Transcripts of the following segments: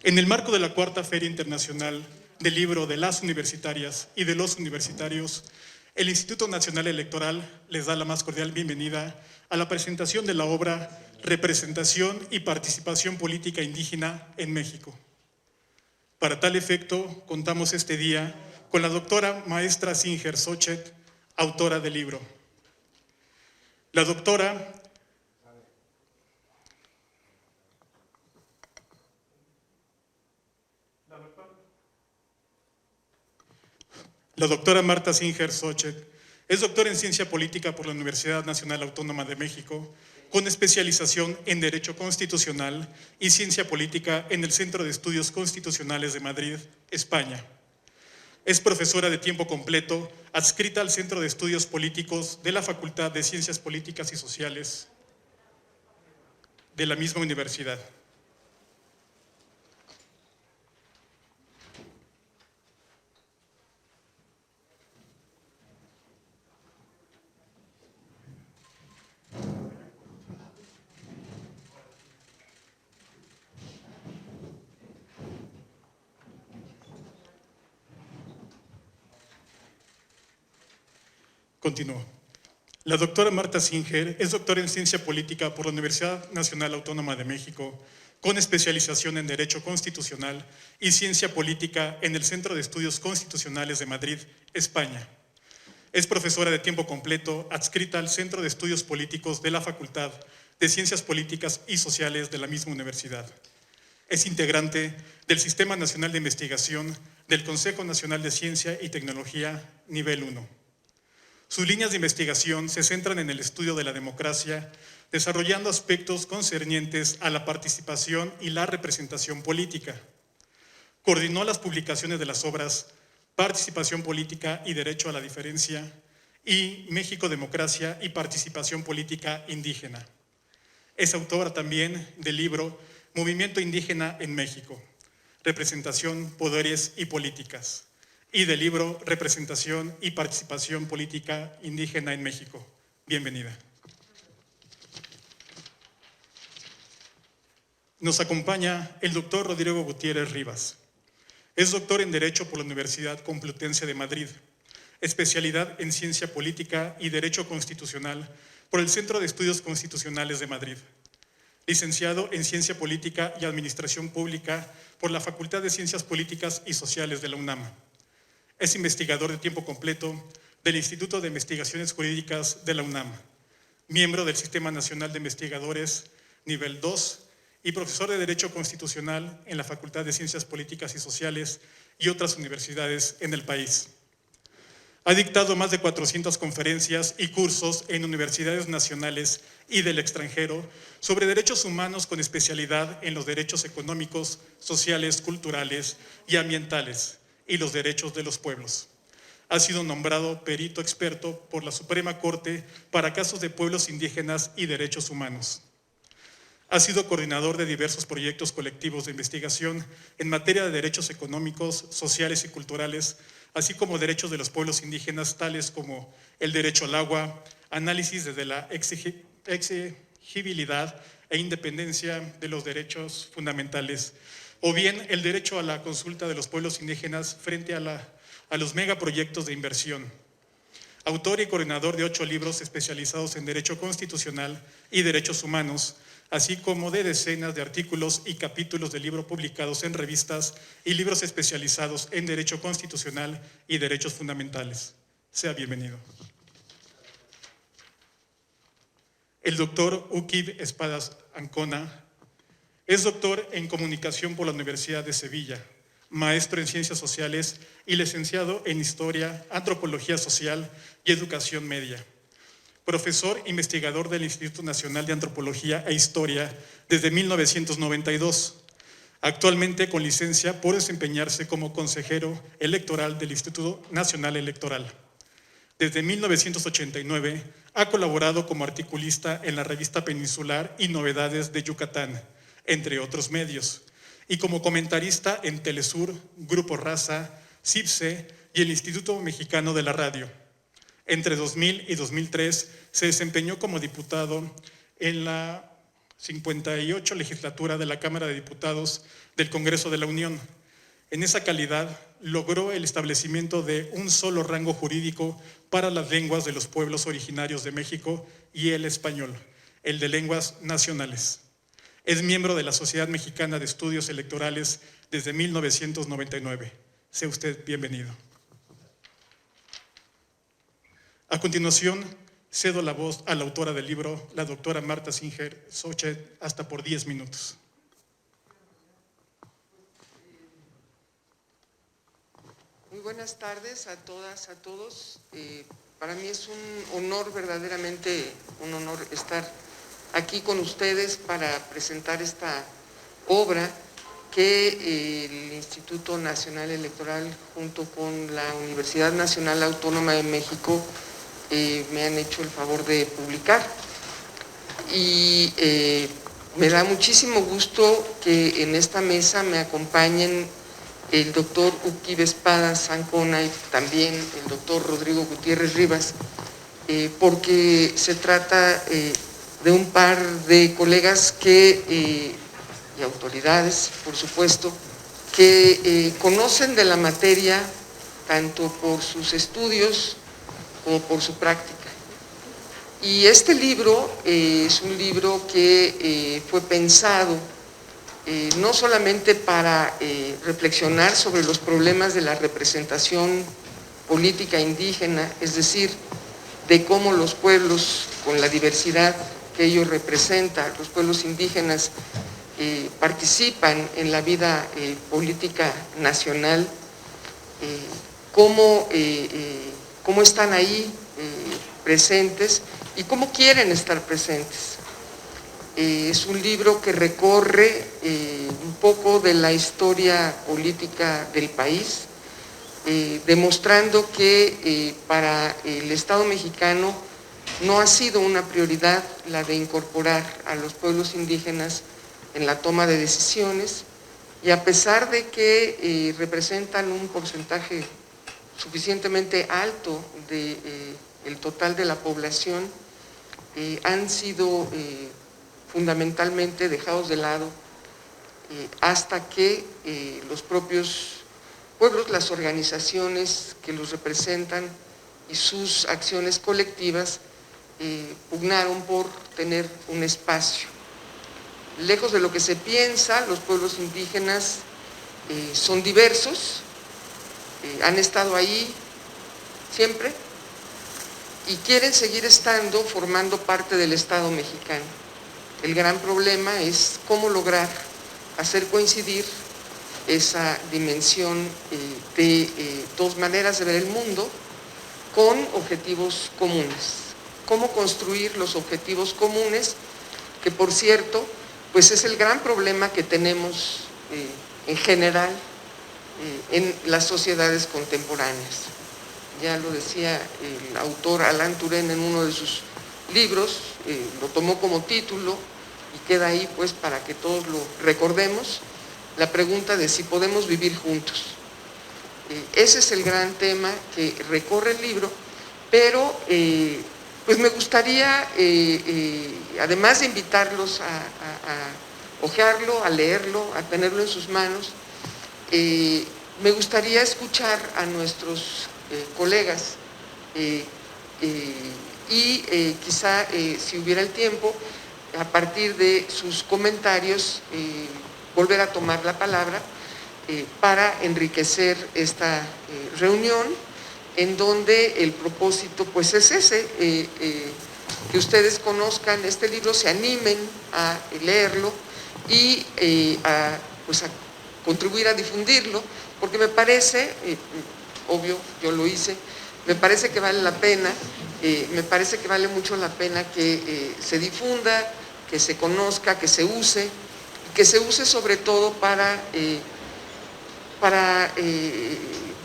En el marco de la Cuarta Feria Internacional del Libro de las Universitarias y de los Universitarios, el Instituto Nacional Electoral les da la más cordial bienvenida a la presentación de la obra Representación y Participación Política Indígena en México. Para tal efecto, contamos este día con la doctora maestra Singer Sochet, autora del libro. La doctora Marta Singer Sochet es doctora en Ciencia Política por la Universidad Nacional Autónoma de México, con especialización en Derecho Constitucional y Ciencia Política en el Centro de Estudios Constitucionales de Madrid, España. Es profesora de tiempo completo, adscrita al Centro de Estudios Políticos de la Facultad de Ciencias Políticas y Sociales de la misma universidad. Continúo. La doctora Marta Singer es doctora en Ciencia Política por la Universidad Nacional Autónoma de México, con especialización en Derecho Constitucional y Ciencia Política en el Centro de Estudios Constitucionales de Madrid, España. Es profesora de tiempo completo, adscrita al Centro de Estudios Políticos de la Facultad de Ciencias Políticas y Sociales de la misma universidad. Es integrante del Sistema Nacional de Investigación del Consejo Nacional de Ciencia y Tecnología, nivel 1. Sus líneas de investigación se centran en el estudio de la democracia, desarrollando aspectos concernientes a la participación y la representación política. Coordinó las publicaciones de las obras Participación Política y Derecho a la Diferencia y México, Democracia y Participación Política Indígena. Es autora también del libro Movimiento Indígena en México, Representación, Poderes y Políticas, y del libro Representación y Participación Política Indígena en México. Bienvenida. Nos acompaña el doctor Rodrigo Gutiérrez Rivas. Es doctor en Derecho por la Universidad Complutense de Madrid, especialidad en Ciencia Política y Derecho Constitucional por el Centro de Estudios Constitucionales de Madrid. Licenciado en Ciencia Política y Administración Pública por la Facultad de Ciencias Políticas y Sociales de la UNAM. Es investigador de tiempo completo del Instituto de Investigaciones Jurídicas de la UNAM, miembro del Sistema Nacional de Investigadores nivel 2 y profesor de Derecho Constitucional en la Facultad de Ciencias Políticas y Sociales y otras universidades en el país. Ha dictado más de 400 conferencias y cursos en universidades nacionales y del extranjero sobre derechos humanos con especialidad en los derechos económicos, sociales, culturales y ambientales y los derechos de los pueblos. Ha sido nombrado perito experto por la Suprema Corte para casos de pueblos indígenas y derechos humanos. Ha sido coordinador de diversos proyectos colectivos de investigación en materia de derechos económicos, sociales y culturales, así como derechos de los pueblos indígenas, tales como el derecho al agua, análisis desde la exigibilidad e independencia de los derechos fundamentales, o bien el derecho a la consulta de los pueblos indígenas frente a los megaproyectos de inversión. Autor y coordinador de 8 libros especializados en Derecho Constitucional y Derechos Humanos, así como de decenas de artículos y capítulos de libros publicados en revistas y libros especializados en Derecho Constitucional y Derechos Fundamentales. Sea bienvenido. El doctor Uquib Espadas Ancona es doctor en Comunicación por la Universidad de Sevilla, maestro en Ciencias Sociales y licenciado en Historia, Antropología Social y Educación Media. Profesor investigador del Instituto Nacional de Antropología e Historia desde 1992. Actualmente con licencia por desempeñarse como consejero electoral del Instituto Nacional Electoral. Desde 1989 ha colaborado como articulista en la revista Peninsular y Novedades de Yucatán, entre otros medios, y como comentarista en Telesur, Grupo Raza, CIPSE y el Instituto Mexicano de la Radio. Entre 2000 y 2003 se desempeñó como diputado en la 58 legislatura de la Cámara de Diputados del Congreso de la Unión. En esa calidad, logró el establecimiento de un solo rango jurídico para las lenguas de los pueblos originarios de México y el español, el de lenguas nacionales. Es miembro de la Sociedad Mexicana de Estudios Electorales desde 1999. Sea usted bienvenido. A continuación, cedo la voz a la autora del libro, la doctora Marta Singer Sochet, hasta por 10 minutos. Muy buenas tardes a todas, a todos. Para mí es un honor, verdaderamente un honor estar aquí con ustedes para presentar esta obra que el Instituto Nacional Electoral junto con la Universidad Nacional Autónoma de México me han hecho el favor de publicar. Y me da muchísimo gusto que en esta mesa me acompañen el doctor Uki Vespada Zancona y también el doctor Rodrigo Gutiérrez Rivas, porque se trata de un par de colegas y autoridades, por supuesto, que conocen de la materia tanto por sus estudios como por su práctica. Y este libro es un libro que fue pensado no solamente para reflexionar sobre los problemas de la representación política indígena, es decir, de cómo los pueblos, con la diversidad que ellos representan, los pueblos indígenas participan en la vida política nacional, cómo están ahí presentes y cómo quieren estar presentes. Es un libro que recorre un poco de la historia política del país, demostrando que para el Estado mexicano no ha sido una prioridad la de incorporar a los pueblos indígenas en la toma de decisiones, y a pesar de que representan un porcentaje suficientemente alto del total de la población, han sido fundamentalmente dejados de lado hasta que los propios pueblos, las organizaciones que los representan y sus acciones colectivas pugnaron por tener un espacio. Lejos de lo que se piensa, los pueblos indígenas son diversos, han estado ahí siempre y quieren seguir estando, formando parte del Estado mexicano. El gran problema es cómo lograr hacer coincidir esa dimensión de dos maneras de ver el mundo con objetivos comunes. Cómo construir los objetivos comunes, que por cierto, pues es el gran problema que tenemos en general en las sociedades contemporáneas. Ya lo decía el autor Alain Touraine en uno de sus libros, lo tomó como título y queda ahí pues para que todos lo recordemos, la pregunta de si podemos vivir juntos. Ese es el gran tema que recorre el libro, pero pues me gustaría, además de invitarlos a hojearlo, a leerlo, a tenerlo en sus manos, me gustaría escuchar a nuestros colegas y quizá si hubiera el tiempo, a partir de sus comentarios, volver a tomar la palabra para enriquecer esta reunión, en donde el propósito pues es ese, que ustedes conozcan este libro, se animen a leerlo y a contribuir a difundirlo, porque me parece, obvio, yo lo hice, me parece que vale la pena, me parece que vale mucho la pena que se difunda, que se conozca, que se use sobre todo para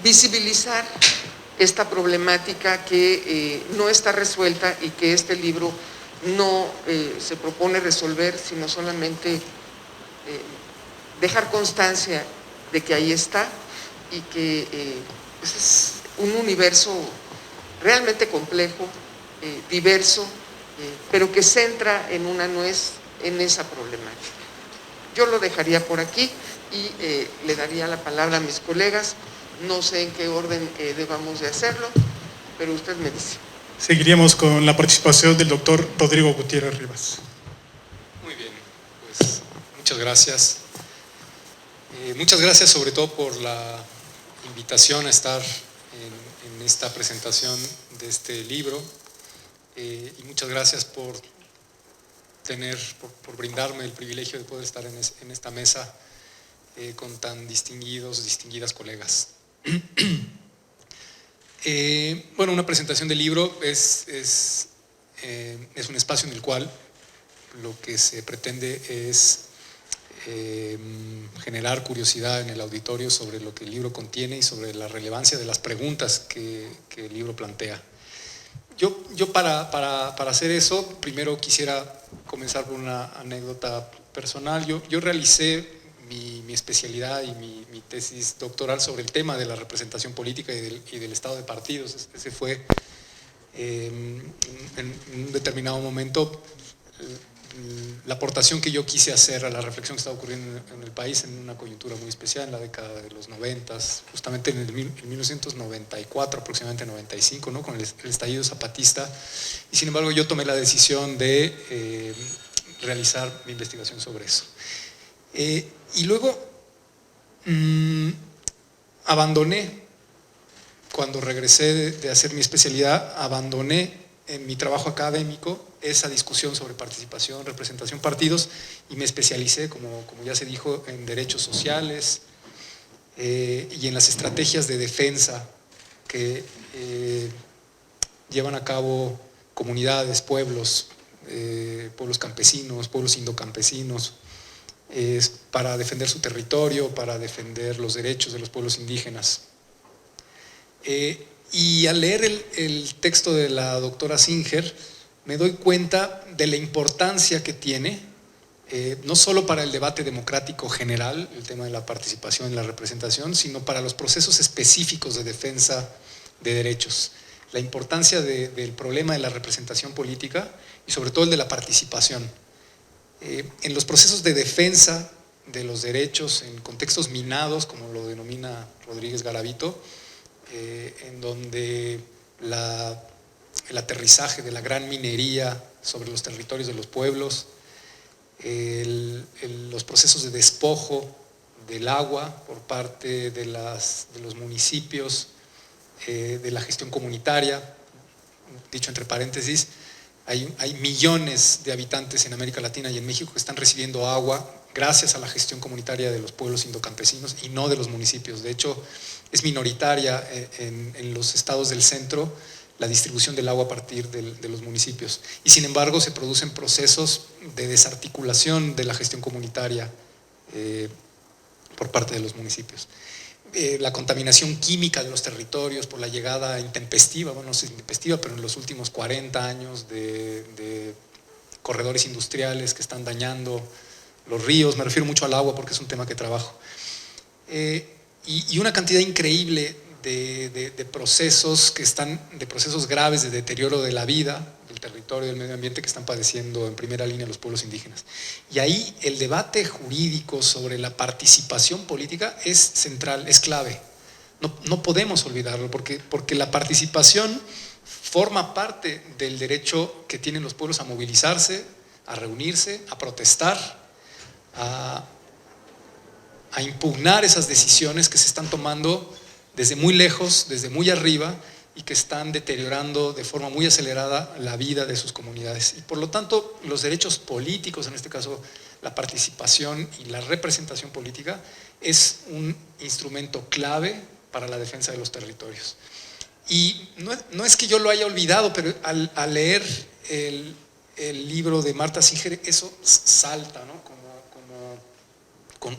visibilizar esta problemática que no está resuelta y que este libro no se propone resolver, sino solamente dejar constancia de que ahí está y que pues es un universo realmente complejo, diverso, pero que centra en una nuez en esa problemática. Yo lo dejaría por aquí y le daría la palabra a mis colegas. No sé en qué orden debamos de hacerlo, pero usted me dice. Seguiríamos con la participación del doctor Rodrigo Gutiérrez Rivas. Muy bien, pues muchas gracias. Muchas gracias sobre todo por la invitación a estar en esta presentación de este libro y muchas gracias por brindarme el privilegio de poder estar en esta mesa con tan distinguidas colegas. Bueno, una presentación del libro es un espacio en el cual lo que se pretende es generar curiosidad en el auditorio sobre lo que el libro contiene y sobre la relevancia de las preguntas que el libro plantea. Yo para hacer eso, primero quisiera comenzar por una anécdota personal. Yo realicé mi especialidad y mi tesis doctoral sobre el tema de la representación política y del estado de partidos. Ese fue en un determinado momento la aportación que yo quise hacer a la reflexión que estaba ocurriendo en el país en una coyuntura muy especial en la década de los 90, justamente en 1994, aproximadamente 95, ¿no? Con el estallido zapatista, y sin embargo yo tomé la decisión de realizar mi investigación sobre eso. Y luego abandoné, cuando regresé de hacer mi especialidad, abandoné en mi trabajo académico esa discusión sobre participación, representación, partidos, y me especialicé, como ya se dijo, en derechos sociales y en las estrategias de defensa que llevan a cabo comunidades, pueblos campesinos, pueblos indocampesinos, para defender su territorio, para defender los derechos de los pueblos indígenas. Y al leer el texto de la doctora Singer, me doy cuenta de la importancia que tiene, no solo para el debate democrático general, el tema de la participación y la representación, sino para los procesos específicos de defensa de derechos. La importancia del problema de la representación política y sobre todo el de la participación. En los procesos de defensa de los derechos, en contextos minados, como lo denomina Rodríguez Garavito, en donde el aterrizaje de la gran minería sobre los territorios de los pueblos, los procesos de despojo del agua por parte de los municipios, de la gestión comunitaria, dicho entre paréntesis, hay millones de habitantes en América Latina y en México que están recibiendo agua gracias a la gestión comunitaria de los pueblos indocampesinos y no de los municipios. De hecho, es minoritaria en los estados del centro la distribución del agua a partir de los municipios. Y sin embargo se producen procesos de desarticulación de la gestión comunitaria por parte de los municipios. La contaminación química de los territorios por la llegada intempestiva, bueno, no sé si intempestiva, pero en los últimos 40 años de corredores industriales que están dañando los ríos, me refiero mucho al agua porque es un tema que trabajo. Y una cantidad increíble de procesos de procesos graves de deterioro de la vida, del territorio, del medio ambiente que están padeciendo en primera línea los pueblos indígenas. Y ahí el debate jurídico sobre la participación política es central, es clave. No podemos olvidarlo porque la participación forma parte del derecho que tienen los pueblos a movilizarse, a reunirse, a protestar, a impugnar esas decisiones que se están tomando desde muy lejos, desde muy arriba, y que están deteriorando de forma muy acelerada la vida de sus comunidades. Y por lo tanto, los derechos políticos, en este caso la participación y la representación política, es un instrumento clave para la defensa de los territorios. Y no es que yo lo haya olvidado, pero al leer el libro de Marta Singer, eso salta, ¿no?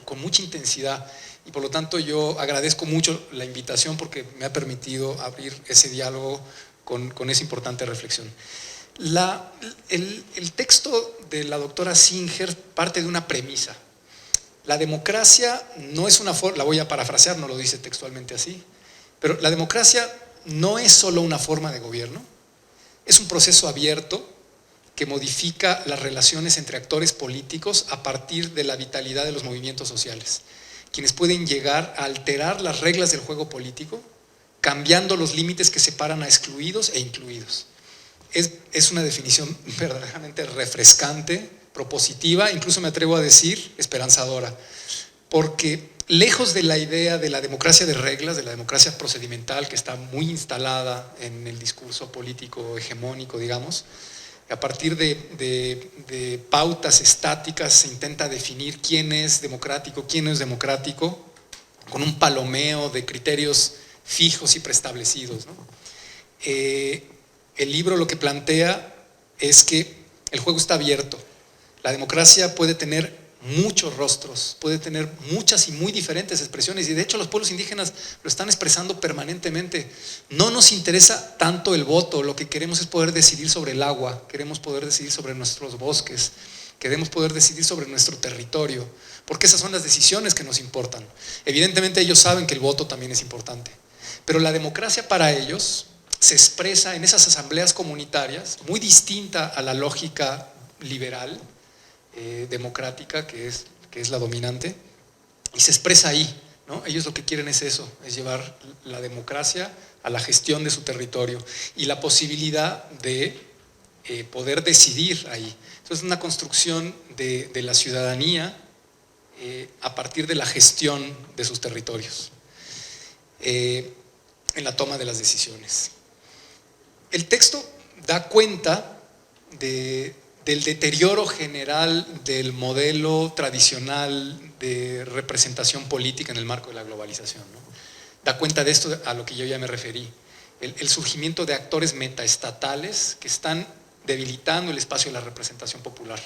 Con mucha intensidad. Y por lo tanto yo agradezco mucho la invitación porque me ha permitido abrir ese diálogo con esa importante reflexión. El texto de la doctora Singer parte de una premisa. La democracia no es una forma, la voy a parafrasear, no lo dice textualmente así, pero la democracia no es solo una forma de gobierno, es un proceso abierto que modifica las relaciones entre actores políticos a partir de la vitalidad de los movimientos sociales, quienes pueden llegar a alterar las reglas del juego político, cambiando los límites que separan a excluidos e incluidos. Es una definición verdaderamente refrescante, propositiva, incluso me atrevo a decir esperanzadora, porque lejos de la idea de la democracia de reglas, de la democracia procedimental que está muy instalada en el discurso político hegemónico, digamos, a partir de pautas estáticas se intenta definir quién es democrático, quién no es democrático, con un palomeo de criterios fijos y preestablecidos, ¿no? El libro lo que plantea es que el juego está abierto. La democracia puede tener muchos rostros, puede tener muchas y muy diferentes expresiones, y de hecho los pueblos indígenas lo están expresando permanentemente. No nos interesa tanto el voto, lo que queremos es poder decidir sobre el agua, queremos poder decidir sobre nuestros bosques, queremos poder decidir sobre nuestro territorio, porque esas son las decisiones que nos importan. Evidentemente ellos saben que el voto también es importante, pero la democracia para ellos se expresa en esas asambleas comunitarias, muy distinta a la lógica liberal, democrática, que es la dominante, y se expresa ahí, ¿no? Ellos lo que quieren es eso, es llevar la democracia a la gestión de su territorio y la posibilidad de poder decidir ahí. Entonces es una construcción de la ciudadanía a partir de la gestión de sus territorios, en la toma de las decisiones. El texto da cuenta del deterioro general del modelo tradicional de representación política en el marco de la globalización, ¿no? Da cuenta de esto a lo que yo ya me referí, el surgimiento de actores metaestatales que están debilitando el espacio de la representación popular,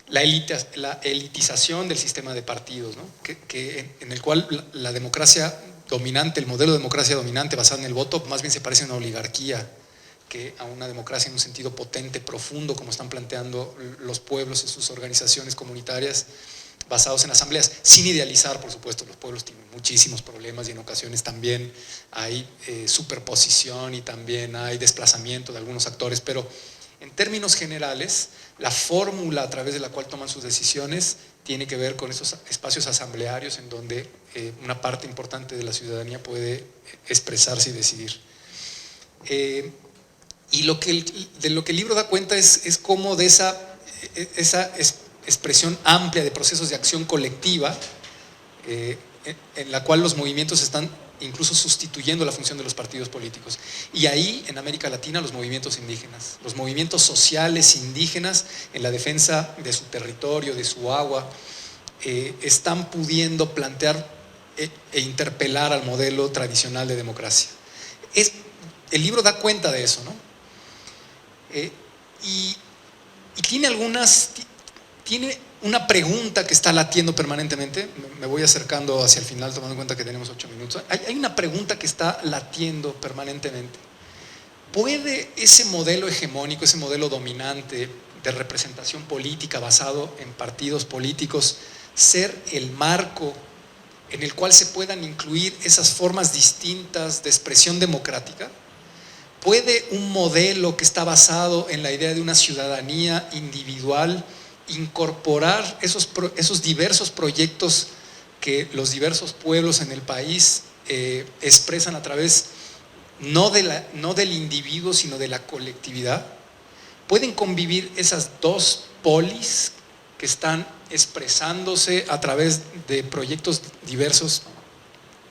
la elitización del sistema de partidos, ¿no? En el cual la democracia dominante, el modelo de democracia dominante basado en el voto, más bien se parece a una oligarquía que a una democracia en un sentido potente, profundo, como están planteando los pueblos en sus organizaciones comunitarias basados en asambleas, sin idealizar, por supuesto. Los pueblos tienen muchísimos problemas y en ocasiones también hay superposición y también hay desplazamiento de algunos actores, pero en términos generales, la fórmula a través de la cual toman sus decisiones tiene que ver con esos espacios asamblearios en donde una parte importante de la ciudadanía puede expresarse y decidir. Y de lo que el libro da cuenta es cómo de esa expresión amplia de procesos de acción colectiva, en la cual los movimientos están incluso sustituyendo la función de los partidos políticos. Y ahí, en América Latina, los movimientos indígenas, los movimientos sociales indígenas en la defensa de su territorio, de su agua, están pudiendo plantear e interpelar al modelo tradicional de democracia. El libro da cuenta de eso, ¿no? Y tiene una pregunta que está latiendo permanentemente. Me voy acercando hacia el final tomando en cuenta que tenemos 8 minutos. Hay una pregunta que está latiendo permanentemente. ¿Puede ese modelo hegemónico, ese modelo dominante de representación política basado en partidos políticos ser el marco en el cual se puedan incluir esas formas distintas de expresión democrática? ¿Puede un modelo que está basado en la idea de una ciudadanía individual incorporar esos diversos proyectos que los diversos pueblos en el país expresan a través no del individuo, sino de la colectividad? ¿Pueden convivir esas dos polis que están expresándose a través de proyectos diversos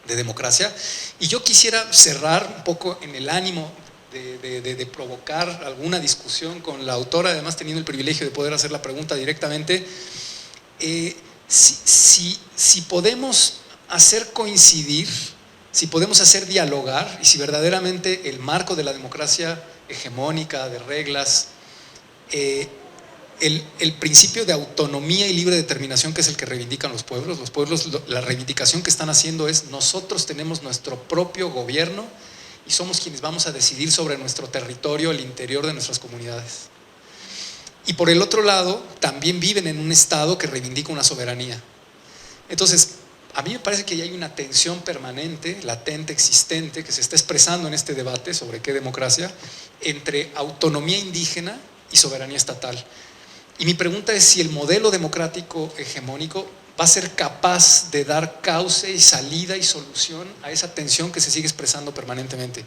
de democracia? Y yo quisiera cerrar un poco en el ánimo de provocar alguna discusión con la autora, además teniendo el privilegio de poder hacer la pregunta directamente. Si podemos hacer coincidir, si podemos hacer dialogar, y si verdaderamente el marco de la democracia hegemónica, de reglas, el principio de autonomía y libre determinación, que es el que reivindican los pueblos, la reivindicación que están haciendo es: nosotros tenemos nuestro propio gobierno y somos quienes vamos a decidir sobre nuestro territorio, el interior de nuestras comunidades. Y por el otro lado, también viven en un estado que reivindica una soberanía. Entonces, a mí me parece que hay una tensión permanente, latente, existente, que se está expresando en este debate sobre qué democracia, entre autonomía indígena y soberanía estatal. Y mi pregunta es si el modelo democrático hegemónico va a ser capaz de dar cauce y salida y solución a esa tensión que se sigue expresando permanentemente.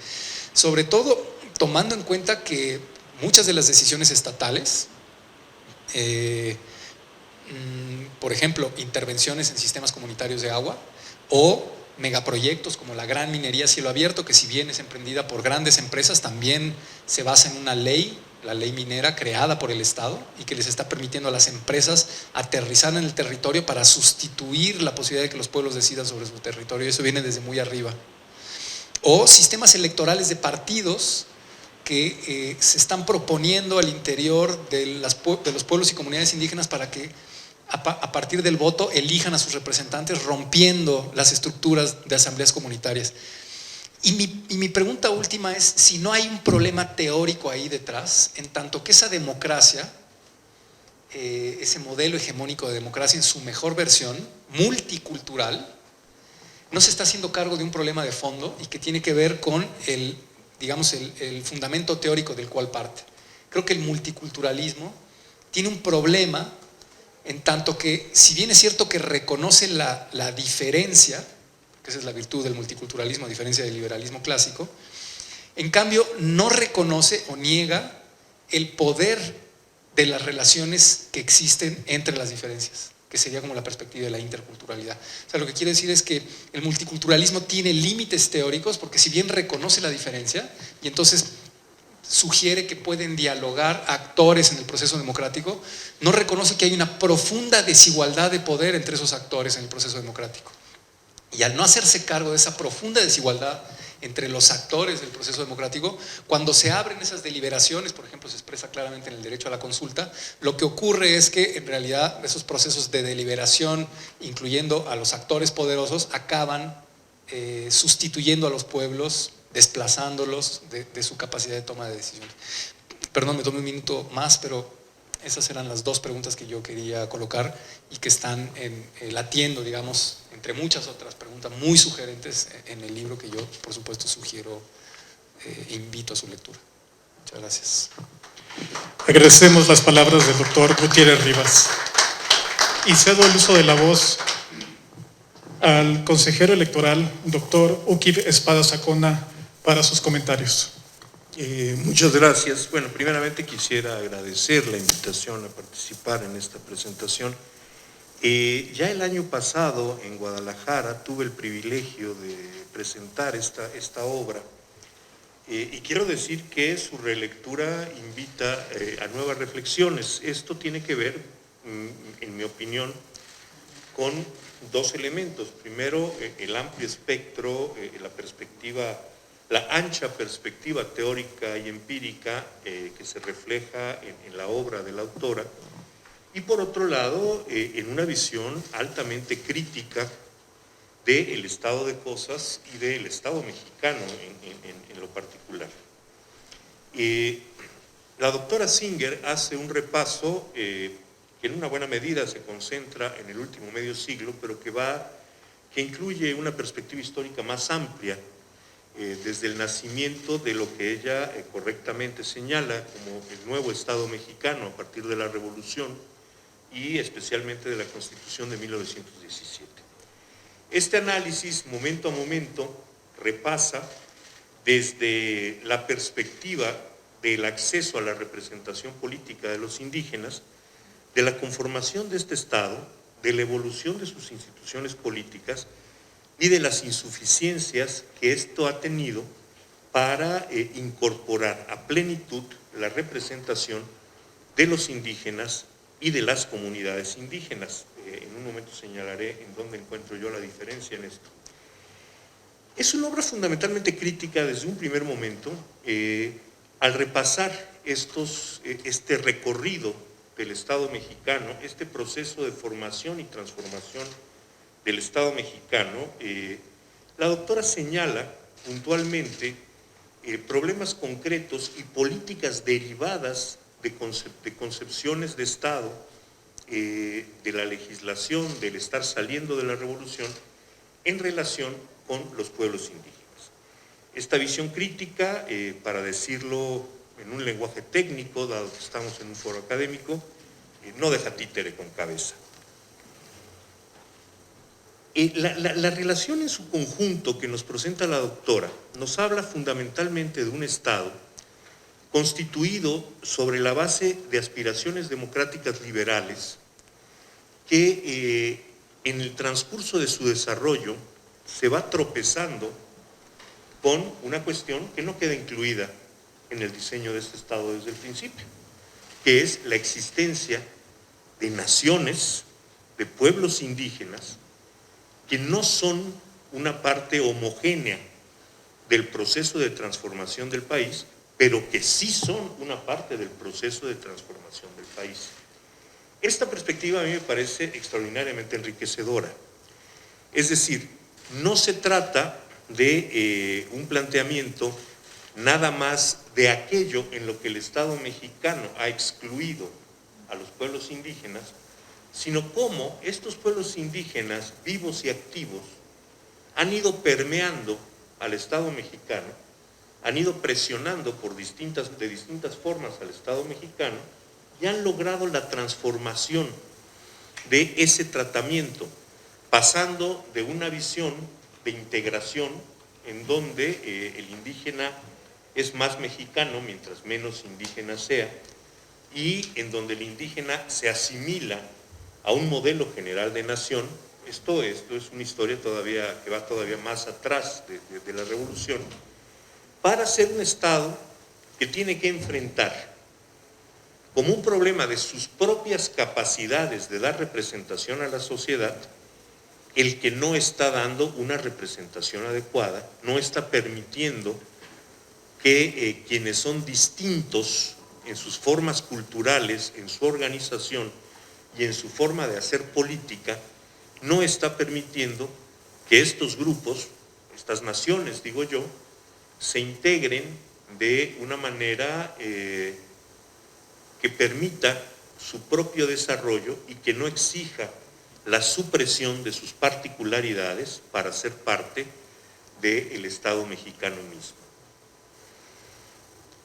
Sobre todo tomando en cuenta que muchas de las decisiones estatales, por ejemplo, intervenciones en sistemas comunitarios de agua o megaproyectos como la gran minería a cielo abierto, que si bien es emprendida por grandes empresas, también se basa en una ley, la ley minera creada por el Estado y que les está permitiendo a las empresas aterrizar en el territorio para sustituir la posibilidad de que los pueblos decidan sobre su territorio. Eso viene desde muy arriba. O sistemas electorales de partidos que se están proponiendo al interior de los pueblos y comunidades indígenas para que a partir del voto elijan a sus representantes, rompiendo las estructuras de asambleas comunitarias. Y mi pregunta última es si no hay un problema teórico ahí detrás, en tanto que esa democracia, ese modelo hegemónico de democracia en su mejor versión, multicultural, no se está haciendo cargo de un problema de fondo y que tiene que ver con el fundamento teórico del cual parte. Creo que el multiculturalismo tiene un problema en tanto que, si bien es cierto que reconoce la diferencia, que esa es la virtud del multiculturalismo a diferencia del liberalismo clásico, en cambio no reconoce o niega el poder de las relaciones que existen entre las diferencias, que sería como la perspectiva de la interculturalidad. O sea, lo que quiere decir es que el multiculturalismo tiene límites teóricos, porque si bien reconoce la diferencia y entonces sugiere que pueden dialogar actores en el proceso democrático, no reconoce que hay una profunda desigualdad de poder entre esos actores en el proceso democrático. Y al no hacerse cargo de esa profunda desigualdad entre los actores del proceso democrático, cuando se abren esas deliberaciones, por ejemplo, se expresa claramente en el derecho a la consulta, lo que ocurre es que en realidad esos procesos de deliberación, incluyendo a los actores poderosos, acaban sustituyendo a los pueblos, desplazándolos de su capacidad de toma de decisiones. Perdón, me tomé un minuto más, pero esas eran las dos preguntas que yo quería colocar y que están latiendo, digamos, entre muchas otras preguntas muy sugerentes en el libro que yo, por supuesto, sugiero e invito a su lectura. Muchas gracias. Agradecemos las palabras del doctor Gutiérrez Rivas y cedo el uso de la voz al consejero electoral, doctor Ukib Espada Sacona, para sus comentarios. Muchas gracias. Bueno, primeramente quisiera agradecer la invitación a participar en esta presentación. Ya el año pasado en Guadalajara tuve el privilegio de presentar esta obra y quiero decir que su relectura invita a nuevas reflexiones. Esto tiene que ver, en mi opinión, con dos elementos. Primero, el amplio espectro, la ancha perspectiva teórica y empírica que se refleja en la obra de la autora, y por otro lado, en una visión altamente crítica del estado de cosas y del Estado mexicano en lo particular. La doctora Singer hace un repaso que en una buena medida se concentra en el último medio siglo, pero que incluye una perspectiva histórica más amplia, desde el nacimiento de lo que ella correctamente señala como el nuevo Estado mexicano a partir de la Revolución y especialmente de la Constitución de 1917. Este análisis, momento a momento, repasa desde la perspectiva del acceso a la representación política de los indígenas, de la conformación de este Estado, de la evolución de sus instituciones políticas y de las insuficiencias que esto ha tenido para incorporar a plenitud la representación de los indígenas y de las comunidades indígenas. En un momento señalaré en dónde encuentro yo la diferencia en esto. Es una obra fundamentalmente crítica desde un primer momento, al repasar este recorrido del Estado mexicano, este proceso de formación y transformación del Estado mexicano. La doctora señala puntualmente problemas concretos y políticas derivadas de concepciones de Estado, de la legislación, del estar saliendo de la revolución, en relación con los pueblos indígenas. Esta visión crítica, para decirlo en un lenguaje técnico, dado que estamos en un foro académico, no deja títere con cabeza. La relación en su conjunto que nos presenta la doctora nos habla fundamentalmente de un Estado constituido sobre la base de aspiraciones democráticas liberales que en el transcurso de su desarrollo se va tropezando con una cuestión que no queda incluida en el diseño de este Estado desde el principio, que es la existencia de naciones, de pueblos indígenas, que no son una parte homogénea del proceso de transformación del país, pero que sí son una parte del proceso de transformación del país. Esta perspectiva a mí me parece extraordinariamente enriquecedora. Es decir, no se trata de un planteamiento nada más de aquello en lo que el Estado mexicano ha excluido a los pueblos indígenas, sino cómo estos pueblos indígenas vivos y activos han ido permeando al Estado mexicano, han ido presionando de distintas formas al Estado mexicano y han logrado la transformación de ese tratamiento, pasando de una visión de integración en donde el indígena es más mexicano mientras menos indígena sea, y en donde el indígena se asimila a un modelo general de nación. Esto es una historia que va todavía más atrás de la revolución, para ser un Estado que tiene que enfrentar como un problema de sus propias capacidades de dar representación a la sociedad, el que no está dando una representación adecuada, no está permitiendo que quienes son distintos en sus formas culturales, en su organización y en su forma de hacer política, no está permitiendo que estos grupos, estas naciones, digo yo, se integren de una manera que permita su propio desarrollo y que no exija la supresión de sus particularidades para ser parte del Estado mexicano mismo.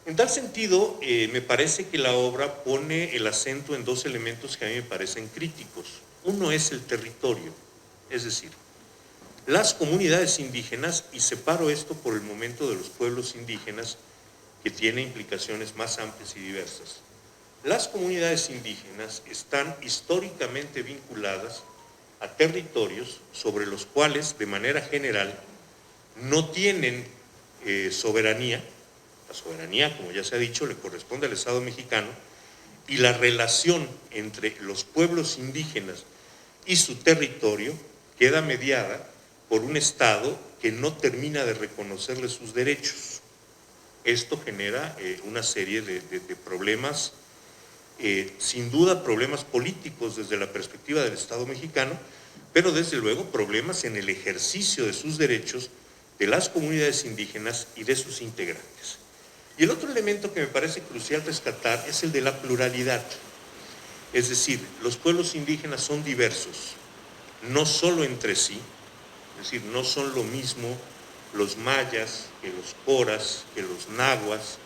En tal sentido, me parece que la obra pone el acento en dos elementos que a mí me parecen críticos. Uno es el territorio, es decir, las comunidades indígenas, y separo esto por el momento de los pueblos indígenas, que tiene implicaciones más amplias y diversas. Las comunidades indígenas están históricamente vinculadas a territorios sobre los cuales, de manera general, no tienen soberanía. La soberanía, como ya se ha dicho, le corresponde al Estado mexicano, y la relación entre los pueblos indígenas y su territorio queda mediada por un Estado que no termina de reconocerle sus derechos. Esto genera una serie de problemas, sin duda problemas políticos desde la perspectiva del Estado mexicano, pero desde luego problemas en el ejercicio de sus derechos de las comunidades indígenas y de sus integrantes. Y el otro elemento que me parece crucial rescatar es el de la pluralidad. Es decir, los pueblos indígenas son diversos, no solo entre sí, es decir, no son lo mismo los mayas que los coras, que los nahuas,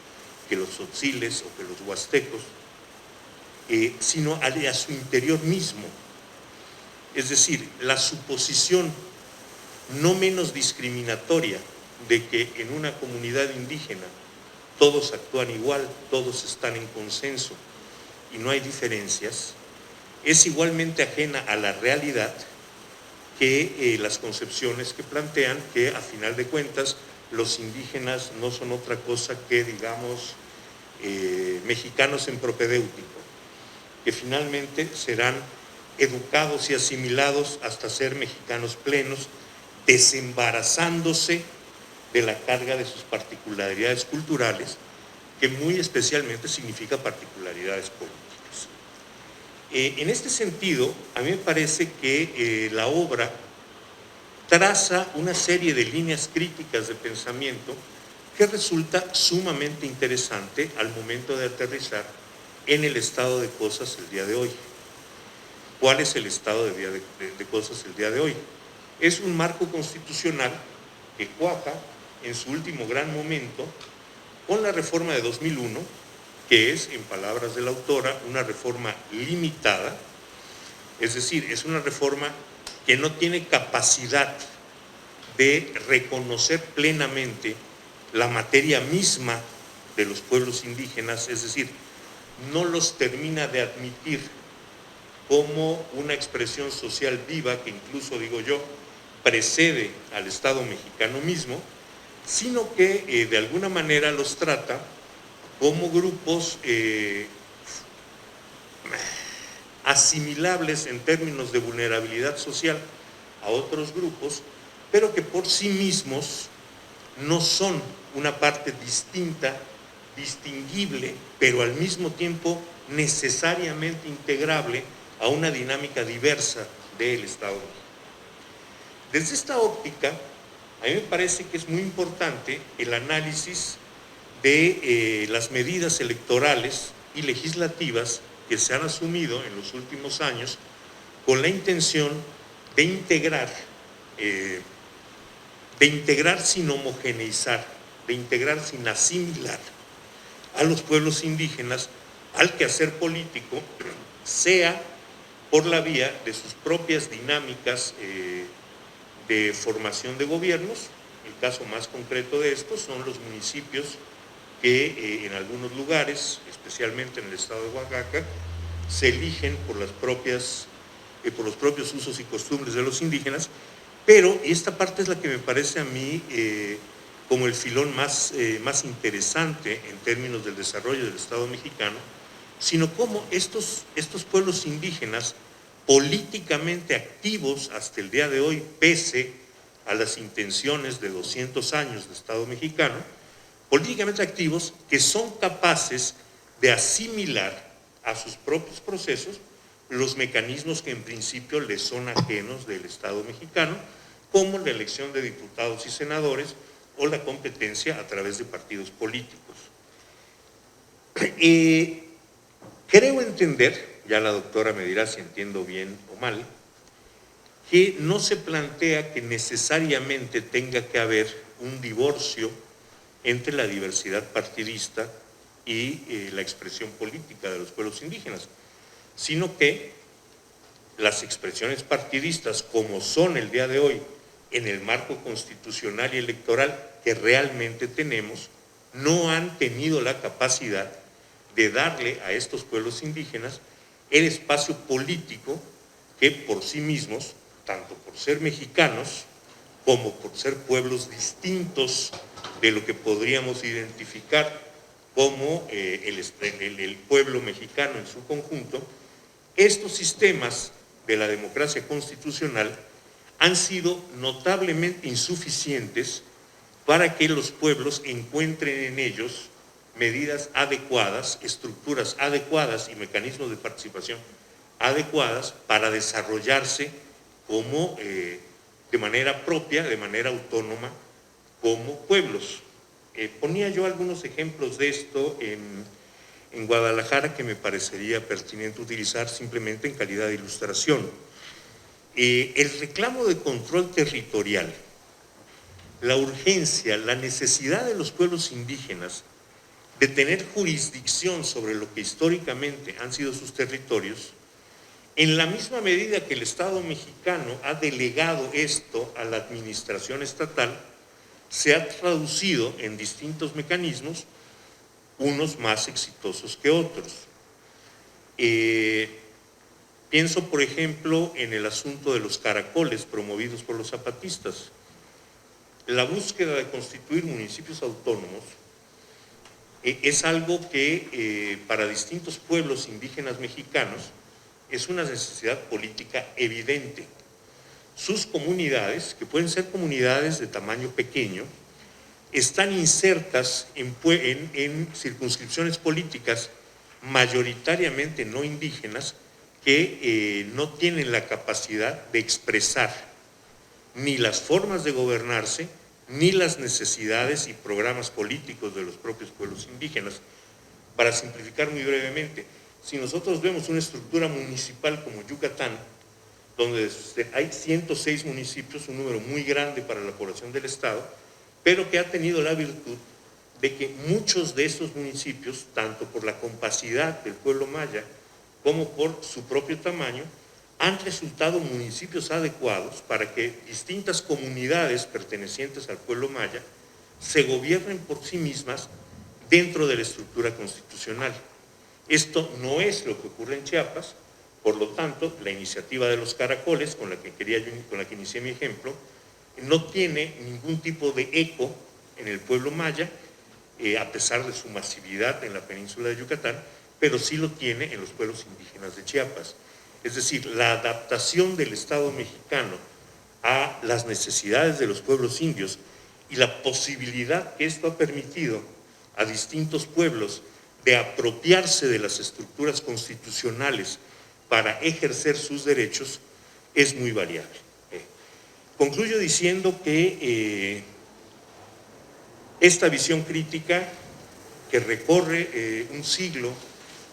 que los tzotziles o que los huastecos, sino a su interior mismo. Es decir, la suposición no menos discriminatoria de que en una comunidad indígena todos actúan igual, todos están en consenso y no hay diferencias, es igualmente ajena a la realidad que las concepciones que plantean que, a final de cuentas, los indígenas no son otra cosa que, digamos, mexicanos en propedéutico, que finalmente serán educados y asimilados hasta ser mexicanos plenos, desembarazándose de la carga de sus particularidades culturales, que muy especialmente significa particularidades políticas. En este sentido, a mí me parece que la obra traza una serie de líneas críticas de pensamiento que resulta sumamente interesante al momento de aterrizar en el estado de cosas el día de hoy. ¿Cuál es el estado de cosas el día de hoy? Es un marco constitucional que cuaja en su último gran momento con la reforma de 2001, que es, en palabras de la autora, una reforma limitada, es decir, es una reforma que no tiene capacidad de reconocer plenamente la materia misma de los pueblos indígenas, es decir, no los termina de admitir como una expresión social viva que incluso, digo yo, precede al Estado mexicano mismo, sino que de alguna manera los trata como grupos asimilables en términos de vulnerabilidad social a otros grupos, pero que por sí mismos no son una parte distinta, distinguible, pero al mismo tiempo necesariamente integrable a una dinámica diversa del Estado mexicano. Desde esta óptica, a mí me parece que es muy importante el análisis de las medidas electorales y legislativas que se han asumido en los últimos años con la intención de integrar sin homogeneizar, de integrar sin asimilar a los pueblos indígenas al quehacer político, sea por la vía de sus propias dinámicas de formación de gobiernos. El caso más concreto de esto son los municipios que en algunos lugares, especialmente en el estado de Oaxaca, se eligen por los propios usos y costumbres de los indígenas, pero esta parte es la que me parece a mí como el filón más interesante en términos del desarrollo del Estado mexicano, sino cómo estos pueblos indígenas políticamente activos hasta el día de hoy, pese a las intenciones de 200 años del Estado mexicano, políticamente activos que son capaces de asimilar a sus propios procesos los mecanismos que en principio les son ajenos del Estado mexicano, como la elección de diputados y senadores o la competencia a través de partidos políticos. Creo entender, ya la doctora me dirá si entiendo bien o mal, que no se plantea que necesariamente tenga que haber un divorcio entre la diversidad partidista y la expresión política de los pueblos indígenas, sino que las expresiones partidistas, como son el día de hoy en el marco constitucional y electoral que realmente tenemos, no han tenido la capacidad de darle a estos pueblos indígenas el espacio político que por sí mismos, tanto por ser mexicanos como por ser pueblos distintos de lo que podríamos identificar como el pueblo mexicano en su conjunto, estos sistemas de la democracia constitucional han sido notablemente insuficientes para que los pueblos encuentren en ellos medidas adecuadas, estructuras adecuadas y mecanismos de participación adecuadas para desarrollarse como de manera propia, de manera autónoma, como pueblos. Ponía yo algunos ejemplos de esto en Guadalajara que me parecería pertinente utilizar simplemente en calidad de ilustración. El reclamo de control territorial, la urgencia, la necesidad de los pueblos indígenas de tener jurisdicción sobre lo que históricamente han sido sus territorios, en la misma medida que el Estado mexicano ha delegado esto a la administración estatal, se ha traducido en distintos mecanismos, unos más exitosos que otros. Pienso, por ejemplo, en el asunto de los caracoles promovidos por los zapatistas. La búsqueda de constituir municipios autónomos es algo que para distintos pueblos indígenas mexicanos es una necesidad política evidente. Sus comunidades, que pueden ser comunidades de tamaño pequeño, están insertas en circunscripciones políticas mayoritariamente no indígenas que no tienen la capacidad de expresar ni las formas de gobernarse, ni las necesidades y programas políticos de los propios pueblos indígenas. Para simplificar muy brevemente, si nosotros vemos una estructura municipal como Yucatán, donde hay 106 municipios, un número muy grande para la población del Estado, pero que ha tenido la virtud de que muchos de estos municipios, tanto por la compacidad del pueblo maya como por su propio tamaño, han resultado municipios adecuados para que distintas comunidades pertenecientes al pueblo maya se gobiernen por sí mismas dentro de la estructura constitucional. Esto no es lo que ocurre en Chiapas, por lo tanto, la iniciativa de los caracoles, con la que inicié mi ejemplo, no tiene ningún tipo de eco en el pueblo maya, a pesar de su masividad en la península de Yucatán, pero sí lo tiene en los pueblos indígenas de Chiapas. Es decir, la adaptación del Estado mexicano a las necesidades de los pueblos indios y la posibilidad que esto ha permitido a distintos pueblos de apropiarse de las estructuras constitucionales para ejercer sus derechos es muy variable. Concluyo diciendo que esta visión crítica que recorre un siglo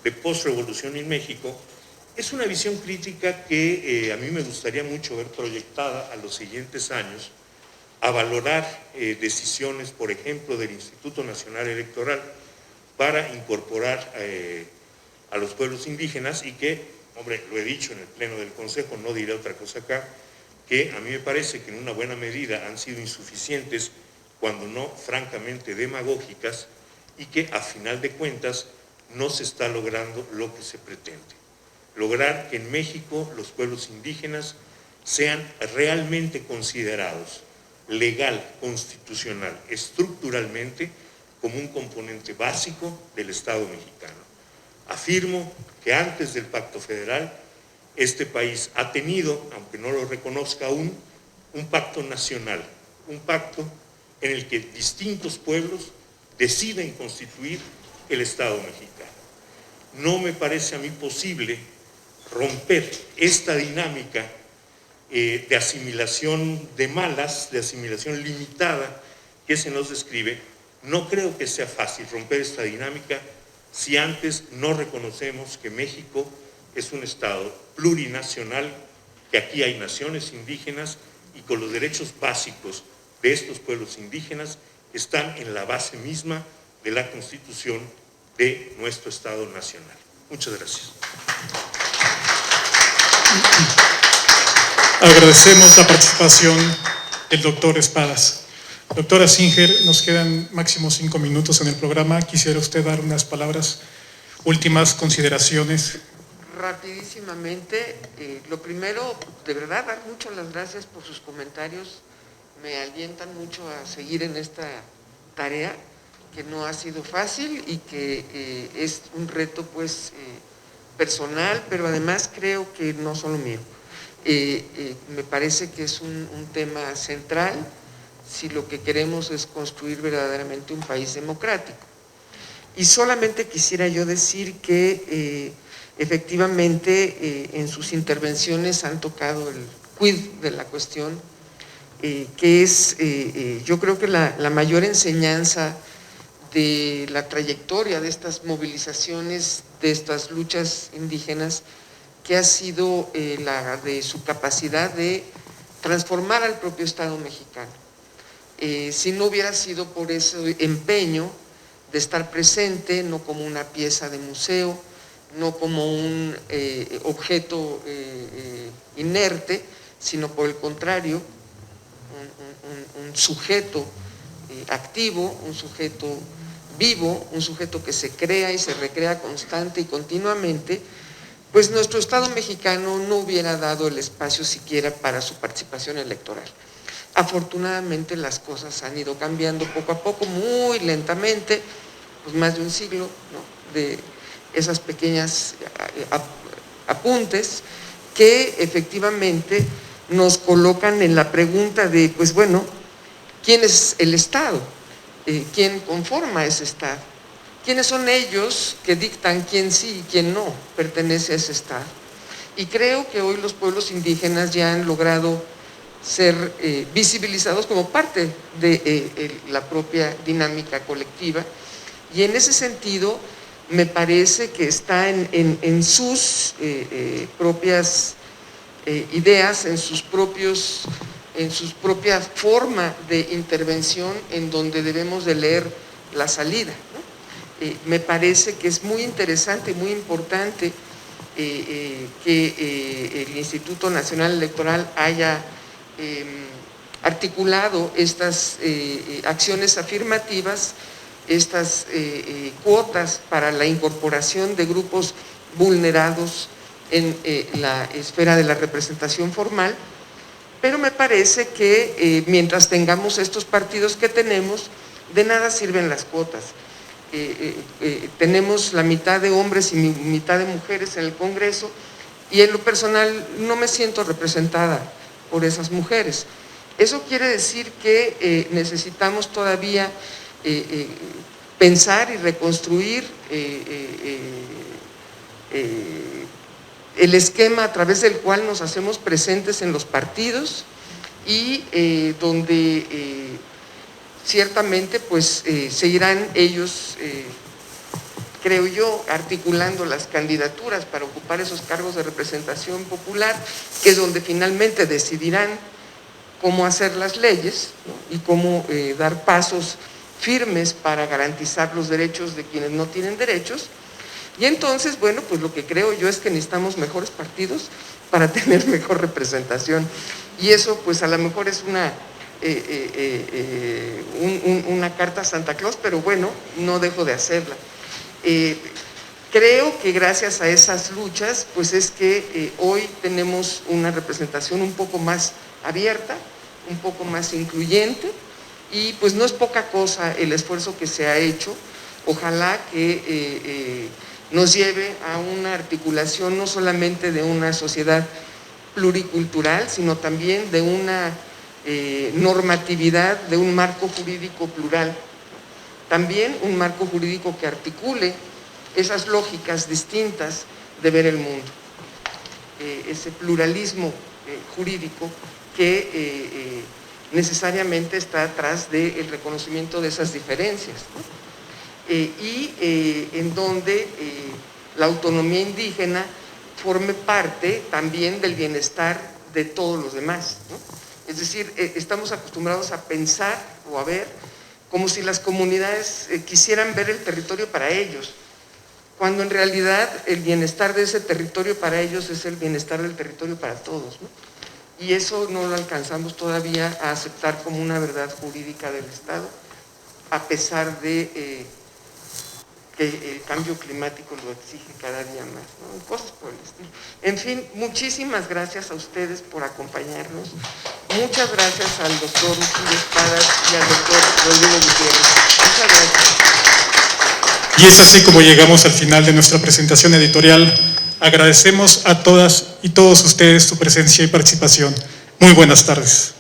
de postrevolución en México es una visión crítica que a mí me gustaría mucho ver proyectada a los siguientes años a valorar decisiones, por ejemplo, del Instituto Nacional Electoral para incorporar a los pueblos indígenas y que, hombre, lo he dicho en el Pleno del Consejo, no diré otra cosa acá, que a mí me parece que en una buena medida han sido insuficientes, cuando no francamente demagógicas, y que a final de cuentas no se está logrando lo que se pretende. Lograr que en México los pueblos indígenas sean realmente considerados legal, constitucional, estructuralmente, como un componente básico del Estado mexicano. Afirmo que antes del Pacto Federal, este país ha tenido, aunque no lo reconozca aún, un pacto nacional, un pacto en el que distintos pueblos deciden constituir el Estado mexicano. No me parece a mí posible romper esta dinámica de asimilación de malas, de asimilación limitada que se nos describe. No creo que sea fácil romper esta dinámica si antes no reconocemos que México es un Estado plurinacional, que aquí hay naciones indígenas y con los derechos básicos de estos pueblos indígenas están en la base misma de la Constitución de nuestro Estado nacional. Muchas gracias. Agradecemos la participación del doctor Espadas. Doctora Singer, nos quedan máximo 5 minutos en el programa. ¿Quisiera usted dar unas palabras, últimas consideraciones? Rapidísimamente, lo primero, de verdad, dar muchas las gracias por sus comentarios. Me alientan mucho a seguir en esta tarea, que no ha sido fácil y que es un reto pues personal, pero además creo que no solo mío. Me parece que es un tema central si lo que queremos es construir verdaderamente un país democrático. Y solamente quisiera yo decir que efectivamente en sus intervenciones han tocado el quid de la cuestión, que es yo creo que la mayor enseñanza de la trayectoria de estas movilizaciones, de estas luchas indígenas, que ha sido la de su capacidad de transformar al propio Estado mexicano. Si no hubiera sido por ese empeño de estar presente, no como una pieza de museo, no como un objeto inerte, sino por el contrario, un sujeto activo, un sujeto vivo, un sujeto que se crea y se recrea constante y continuamente, pues nuestro Estado mexicano no hubiera dado el espacio siquiera para su participación electoral. Afortunadamente las cosas han ido cambiando poco a poco, muy lentamente, pues más de un siglo, ¿no?, de esas pequeñas apuntes que efectivamente nos colocan en la pregunta de, pues bueno, ¿quién es el Estado? ¿Quién conforma ese Estado? ¿Quiénes son ellos que dictan quién sí y quién no pertenece a ese Estado? Y creo que hoy los pueblos indígenas ya han logrado ser visibilizados como parte de la propia dinámica colectiva, y en ese sentido me parece que está en sus propias ideas, en su propia forma de intervención, en donde debemos de leer la salida, ¿no? Me parece que es muy interesante y muy importante que el Instituto Nacional Electoral haya articulado estas acciones afirmativas, estas cuotas para la incorporación de grupos vulnerados en la esfera de la representación formal, pero me parece que mientras tengamos estos partidos que tenemos, de nada sirven las cuotas. Tenemos la mitad de hombres y mitad de mujeres en el Congreso, y en lo personal no me siento representada por esas mujeres. Eso quiere decir que necesitamos todavía pensar y reconstruir el esquema a través del cual nos hacemos presentes en los partidos y donde ciertamente pues seguirán ellos, creo yo, articulando las candidaturas para ocupar esos cargos de representación popular, que es donde finalmente decidirán cómo hacer las leyes, ¿no? Y cómo dar pasos firmes para garantizar los derechos de quienes no tienen derechos. Y entonces, bueno, pues lo que creo yo es que necesitamos mejores partidos para tener mejor representación. Y eso pues a lo mejor es una carta a Santa Claus, pero bueno, no dejo de hacerla. Creo que gracias a esas luchas, pues es que hoy tenemos una representación un poco más abierta, un poco más incluyente, y pues no es poca cosa el esfuerzo que se ha hecho. Ojalá que nos lleve a una articulación no solamente de una sociedad pluricultural, sino también de una normatividad, de un marco jurídico plural. También un marco jurídico que articule esas lógicas distintas de ver el mundo. Ese pluralismo jurídico que necesariamente está atrás del reconocimiento de esas diferencias, ¿no? En donde la autonomía indígena forme parte también del bienestar de todos los demás, ¿no? Es decir, estamos acostumbrados a pensar o a ver como si las comunidades quisieran ver el territorio para ellos, cuando en realidad el bienestar de ese territorio para ellos es el bienestar del territorio para todos, ¿no? Y eso no lo alcanzamos todavía a aceptar como una verdad jurídica del Estado, a pesar de que el cambio climático lo exige cada día más, ¿no? Cosas por el estilo. En fin, muchísimas gracias a ustedes por acompañarnos. Muchas gracias al doctor Rutilio Espadas y al doctor Rodrigo Gutiérrez. Muchas gracias. Y es así como llegamos al final de nuestra presentación editorial. Agradecemos a todas y todos ustedes su presencia y participación. Muy buenas tardes.